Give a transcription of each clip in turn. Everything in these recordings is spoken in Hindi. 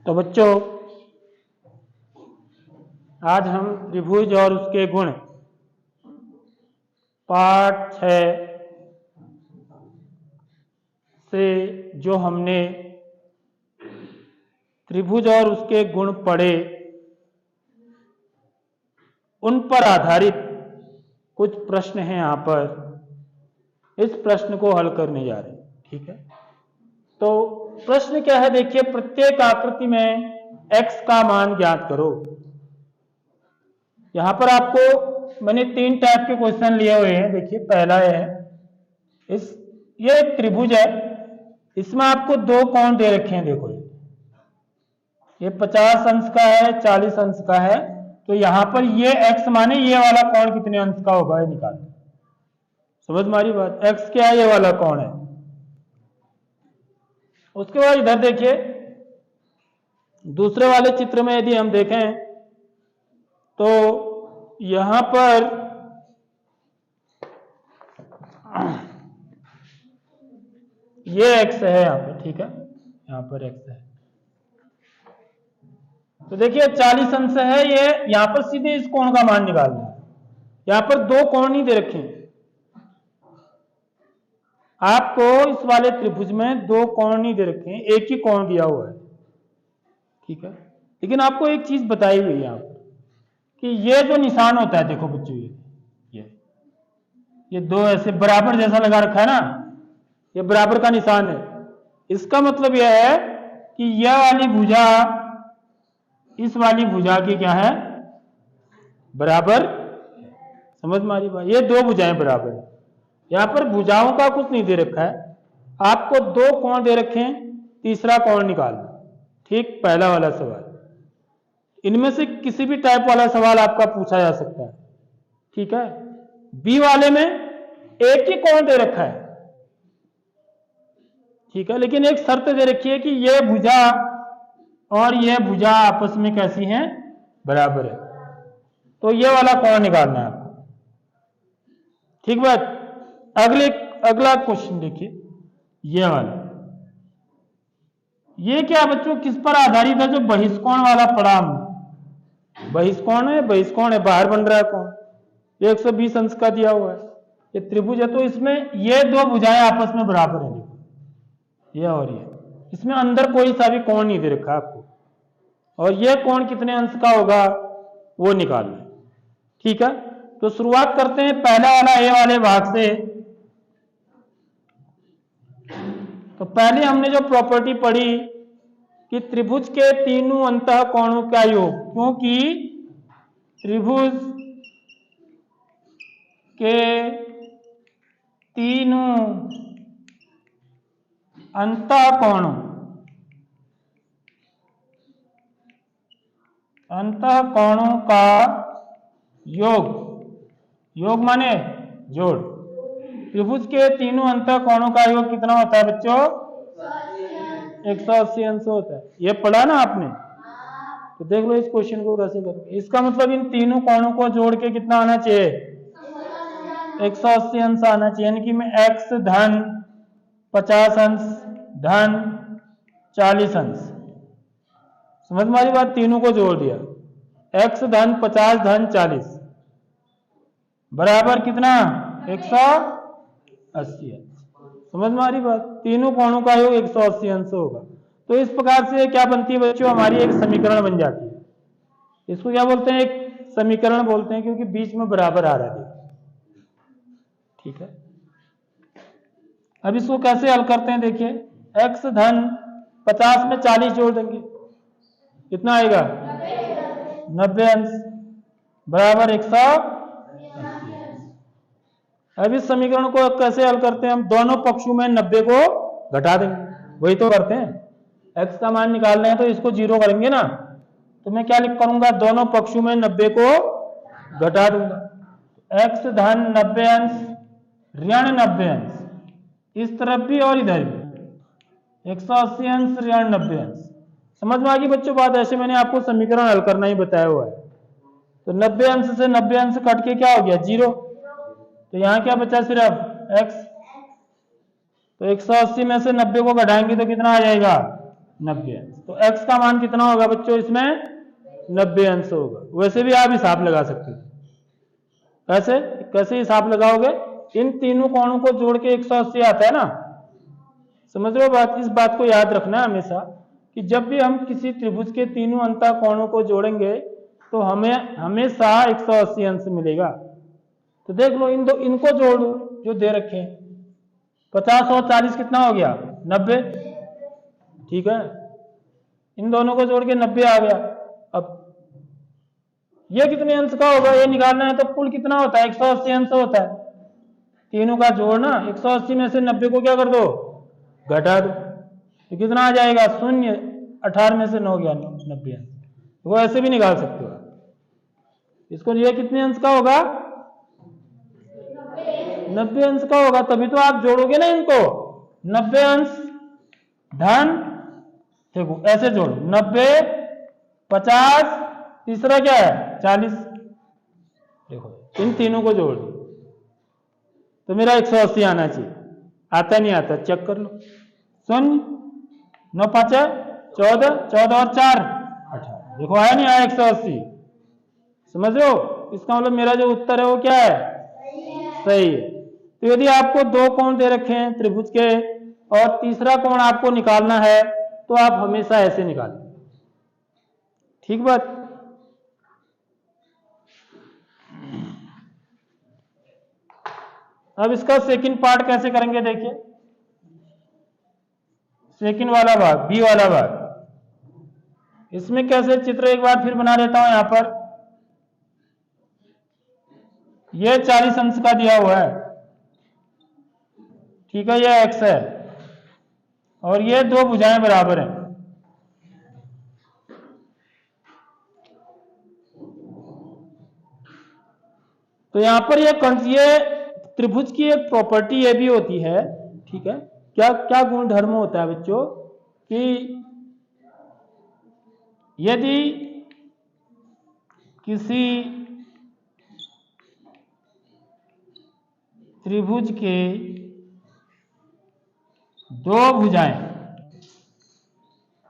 तो बच्चों, आज हम त्रिभुज और उसके गुण पाठ 6 से जो हमने त्रिभुज और उसके गुण पढ़े, उन पर आधारित कुछ प्रश्न हैं यहाँ पर। इस प्रश्न को हल करने जा रहे हैं। ठीक है, तो प्रश्न क्या है देखिए, प्रत्येक आकृति में x का मान ज्ञात करो। यहां पर आपको मैंने 3 टाइप के क्वेश्चन लिए हुए हैं। देखिए, पहला है ये एक त्रिभुज है, इसमें आपको 2 कोण दे रखे हैं। देखो, ये 50 अंश का है, 40 अंश का है। तो यहां पर ये x माने ये वाला कोण कितने अंश का होगा, ये निकालना। समझ मारी बात। x क्या है, ये वाला कोण है। उसके बाद इधर देखिए, दूसरे वाले चित्र में यदि हम देखें तो यहां पर ये x है यहां पर। ठीक है, यहां पर x है। तो देखिए 40 अंश है ये, यहां पर सीधे इस कोण का मान निकालना है। यहां पर 2 कोण नहीं दे रखे हैं आपको। इस वाले त्रिभुज में 2 कोण नहीं दे रखे हैं, एक ही कोण दिया हुआ है। ठीक है, लेकिन आपको एक चीज बताई हुई है यहां पर कि ये जो निशान होता है, देखो बच्चों, ये 2 ऐसे बराबर जैसा लगा रखा है ना, ये बराबर का निशान है। इसका मतलब यह है कि यह वाली भुजा इस वाली भुजा की क्या है, बराबर। समझ मारी बात। ये 2 भुजाएं बराबर है। यहां पर भुजाओं का कुछ नहीं दे रखा है आपको, 2 कोण दे रखे हैं, तीसरा कोण निकालना। ठीक, पहला वाला सवाल। इनमें से किसी भी टाइप वाला सवाल आपका पूछा जा सकता है। ठीक है, बी वाले में एक ही कोण दे रखा है। ठीक है, लेकिन एक शर्त दे रखी है कि यह भुजा और यह भुजा आपस में कैसी हैं, बराबर है। तो यह वाला कोण निकालना है आपको। ठीक बात। अगला क्वेश्चन देखिए, यह वाला। ये क्या बच्चों, किस पर आधारित है? जो बहिष्कोण वाला पढ़ा हमने। बहिष्कोण है, बाहर बन रहा है कोण, ये 120 अंश का दिया हुआ है। ये त्रिभुज है, तो इसमें ये 2 भुजाएं आपस में बराबर है। देखो, ये और ये, इसमें अंदर कोई सा भी कोण नहीं दे रखा आपको, और ये कोण कितने अंश का होगा वो निकालना है। ठीक है, तो शुरुआत करते हैं पहला वाला ए वाले भाग से। तो पहले हमने जो प्रॉपर्टी पढ़ी कि त्रिभुज के तीनों अंतः कोणों का योग, क्योंकि त्रिभुज के तीनों अंतः कोणों का योग माने जोड़। त्रिभुज के तीनों अंतः कोणों का योग कितना होता है बच्चों? 180 अंश होता है। ये पढ़ा ना आपने, तो देख लो इस क्वेश्चन को कैसे करोगे। इसका मतलब इन तीनों कोणों को जोड़ के कितना आना चाहिए? 180 अंश आना चाहिए। यानी कि मैं x धन 50 अंश धन 40 अंश, समझ मारी बात। तीनों को जोड़ दिया, x धन 50 धन 40 बराबर कितना? 180 अंश। समझ मारी बात। तीनों कोणों का योग 180 अंश होगा। तो इस प्रकार से क्या बनती है बच्चों, हमारी एक समीकरण बन जाती है। इसको क्या बोलते हैं? एक समीकरण बोलते हैं, क्योंकि बीच में बराबर आ रहा है। ठीक है, अब इसको कैसे हल करते हैं देखिए। x धन 50 में 40 जोड़ देंगे, कितना आएगा? 90 अंश बराबर 180। अब इस समीकरण को कैसे हल करते हैं? हम दोनों पक्षों में 90 को घटा देंगे, वही तो करते हैं। x का मान निकालना है तो इसको 0 करेंगे ना, तो मैं क्या लिख करूंगा? दोनों पक्षों में 90 को घटा दूंगा। x धन 90 अंश ऋण 90 अंश, इस तरफ भी और इधर भी 180 अंश ऋण 90 अंश। समझ में आ गई बच्चों बात? ऐसे मैंने आपको समीकरण हल करना ही बताया हुआ है। तो 90 अंश से 90 अंश कट के क्या हो गया? 0। तो यहां क्या बचा? सिर्फ x। तो 180 में से 90 को घटाएंगे तो कितना आ जाएगा 90 अंश। तो x का मान कितना होगा बच्चों इसमें 90 अंश होगा। वैसे भी आप हिसाब लगा सकते हो। कैसे कैसे हिसाब लगाओगे, इन तीनों कोणों को जोड़ के 180 आता है ना, समझ रहे हो बात। इस बात को याद रखना हमेशा कि जब भी हम किसी त्रिभुज के तीनों अंतः कोणों को जोड़ेंगे तो हमें हमेशा 180 अंश मिलेगा। तो देख लो इनको जोड़ लो जो दे रखे हैं। 50 और 40 कितना हो गया 90, ठीक है। इन दोनों को जोड़ के 90 आ गया। अब ये कितने अंश का होगा ये निकालना है, तो कुल कितना होता है 180 अंश होता है। तीनों का जोड़ना 180 में से 90 को क्या कर दो घटा दो, तो कितना आ जाएगा 0। 18 में से 9 गया 90 अंश। वो ऐसे भी निकाल सकते हो इसको। ये कितने अंश का होगा 90 अंश का होगा। तभी तो आप जोड़ोगे ना इनको 90 अंश धन, देखो ऐसे जोड़ो 90 50 तीसरा क्या है 40। देखो इन तीनों को जोड़ दो तो मेरा 180 आना चाहिए। आता नहीं आता चेक कर लो। 0 9 5 14 14 और 4 18। देखो आया नहीं आया 180। समझ रहे हो, इसका मतलब मेरा जो उत्तर है वो क्या है सही है। तो यदि आपको दो कोण दे रखे हैं त्रिभुज के और तीसरा कोण आपको निकालना है तो आप हमेशा ऐसे निकालें, ठीक बात। अब इसका सेकंड पार्ट कैसे करेंगे देखिए। सेकंड वाला भाग बी वाला भाग, इसमें कैसे चित्र एक बार फिर बना देता हूं। यहां पर यह 40 अंश का दिया हुआ है, ठीक है, यह x है और ये दो भुजाएं बराबर हैं। तो यहां पर ये त्रिभुज की एक प्रॉपर्टी ये भी होती है, ठीक है। क्या क्या गुण धर्म होता है बच्चों कि यदि किसी त्रिभुज के दो भुजाएं,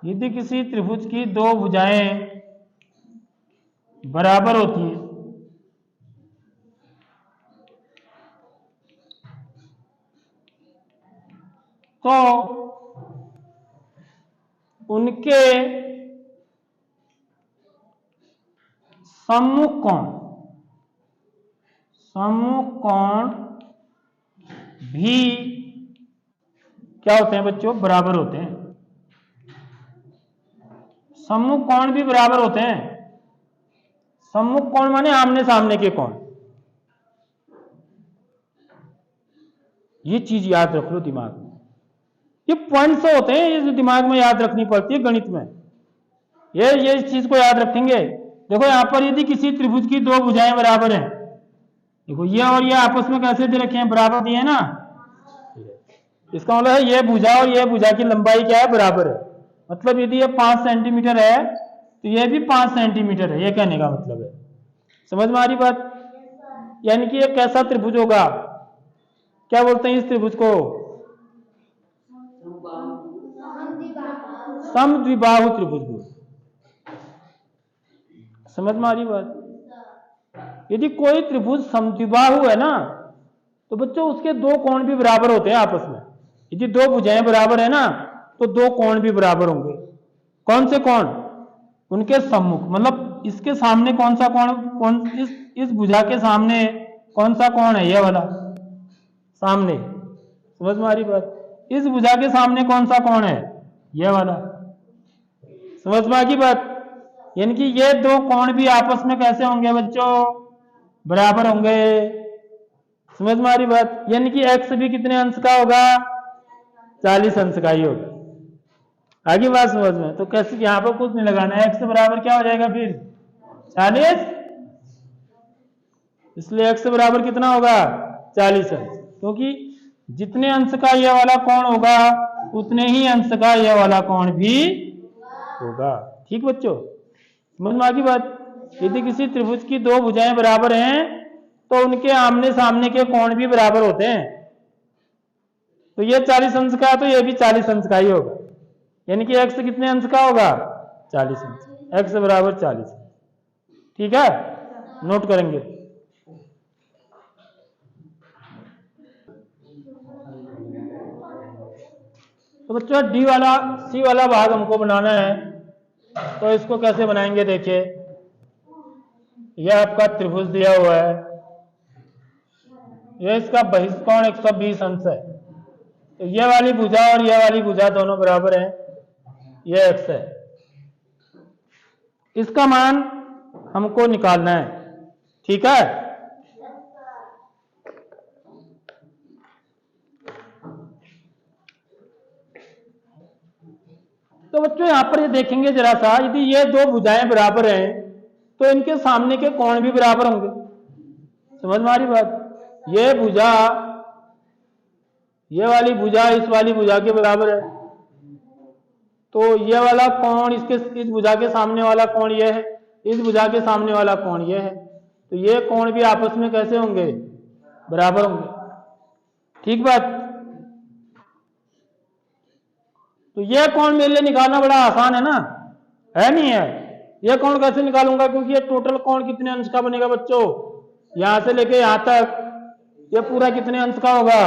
यदि किसी त्रिभुज की दो भुजाएं बराबर होती हैं तो उनके सम्मुख कोण भी क्या होते हैं बच्चों बराबर होते हैं। सम्मुख कोण भी बराबर होते हैं। सम्मुख कोण माने आमने सामने के कोण। ये चीज याद रख लो दिमाग में। ये पॉइंट्स होते हैं ये जो दिमाग में याद रखनी पड़ती है गणित में। ये इस चीज को याद रखेंगे। देखो यहां पर यदि किसी त्रिभुज की दो भुजाएं बराबर हैं, देखो ये और ये आपस में कैसे दे रखे हैं बराबर दिए हैं ना, इसका मतलब है ये भुजा और ये भुजा की लंबाई क्या है बराबर है। मतलब यदि ये 5 सेंटीमीटर है तो ये भी 5 सेंटीमीटर है, ये कहने का मतलब है। समझ में आ रही बात। यानी कि ये कैसा त्रिभुज होगा, क्या बोलते हैं इस त्रिभुज को समद्विबाहु त्रिभुज बोलते। समझ में आ रही बात। यदि कोई त्रिभुज समद्विबाहु है ना तो बच्चों उसके दो कोण भी बराबर होते हैं आपस में। यदि दो भुजाएं बराबर है ना तो दो कोण भी बराबर होंगे। कौन से कोण, उनके सम्मुख, मतलब इसके सामने कौन सा कोण, इस भुजा के सामने कौन सा कोण है ये वाला सामने। समझ में आ रही बात। इस भुजा के सामने कौन सा कोण है ये वाला। समझ में आ गई बात। यानी कि ये दो कोण भी आपस में कैसे होंगे बच्चों बराबर होंगे। समझ में आ रही बात। यानी कि x भी कितने अंश का होगा 40 अंश का ही होगा। आगे बात समझ में। तो कैसे यहां पर कुछ नहीं लगाना है, x बराबर क्या हो जाएगा फिर 40, इसलिए x बराबर कितना होगा 40 अंश। क्योंकि जितने अंश का यह वाला कोण होगा उतने ही अंश का यह वाला कोण भी होगा। ठीक बच्चों, समझ में आ गई बात। यदि किसी त्रिभुज की दो भुजाएं बराबर हैं तो उनके आमने सामने के कोण भी बराबर होते हैं। तो ये 40 अंश का है तो ये भी 40 अंश का ही होगा, यानी कि x कितने अंश का होगा, 40 अंश, x बराबर 40। ठीक है, नोट करेंगे। तो बच्चों डी वाला सी वाला भाग हमको बनाना है, तो इसको कैसे बनाएंगे, देखिए यह आपका त्रिभुज दिया हुआ है, यह इसका बहिष्कोण 120 अंश है, तो यह वाली भुजा और यह वाली भुजा दोनों बराबर है, यह x है, इसका मान हमको निकालना है। ठीक है, तो बच्चों यहां पर ये देखेंगे जरा सा, यदि ये दो भुजाएं बराबर हैं तो इनके सामने के कोण भी बराबर होंगे। समझ में आ रही बात, ये भुजा, ये वाली भुजा इस वाली भुजा के बराबर है, तो ये वाला कोण इस भुजा के सामने वाला कोण ये है, इस भुजा के सामने वाला कोण ये है, तो ये कोण भी आपस में कैसे होंगे, बराबर होंगे। ठीक बात, तो ये कोण मेरे लिए निकालना बड़ा आसान है ना, है नहीं है? ये कोण कैसे निकालूंगा, क्योंकि ये टोटल कोण कितने अंश का बनेगा बच्चों, यहां से लेके यहां तक ये पूरा कितने अंश का होगा,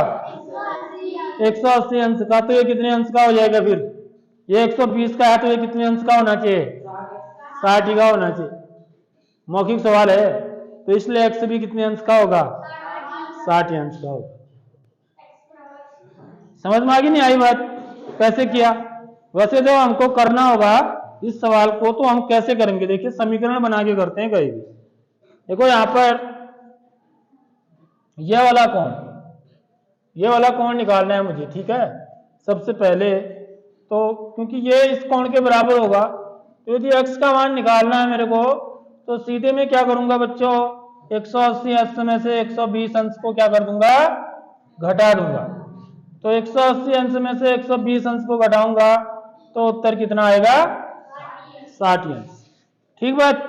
180 अंश का, तो ये कितने अंश का हो जाएगा, फिर ये 120 का है तो ये कितने अंश का होना चाहिए, 60 का होना चाहिए। मौखिक सवाल है, तो इसलिए x भी कितने अंश का होगा, 60 अंश का होगा। समझ में आ गई नहीं आई बात, कैसे किया? वैसे जो हमको करना होगा इस सवाल को, तो हम कैसे करेंगे, देखिए समीकरण बना के करते हैं कहीं भी। देखो यहां पर यह वाला कोण, ये वाला कोण निकालना है मुझे। ठीक है, सबसे पहले तो क्योंकि ये इस कोण के बराबर होगा, तो यदि x का मान निकालना है मेरे को, तो सीधे में क्या करूंगा बच्चों, 180 अंश में से 120 अंश को क्या कर दूंगा, घटा दूंगा। तो 180 अंश में से 120 अंश को घटाऊंगा तो उत्तर कितना आएगा, 60 अंश। ठीक बात,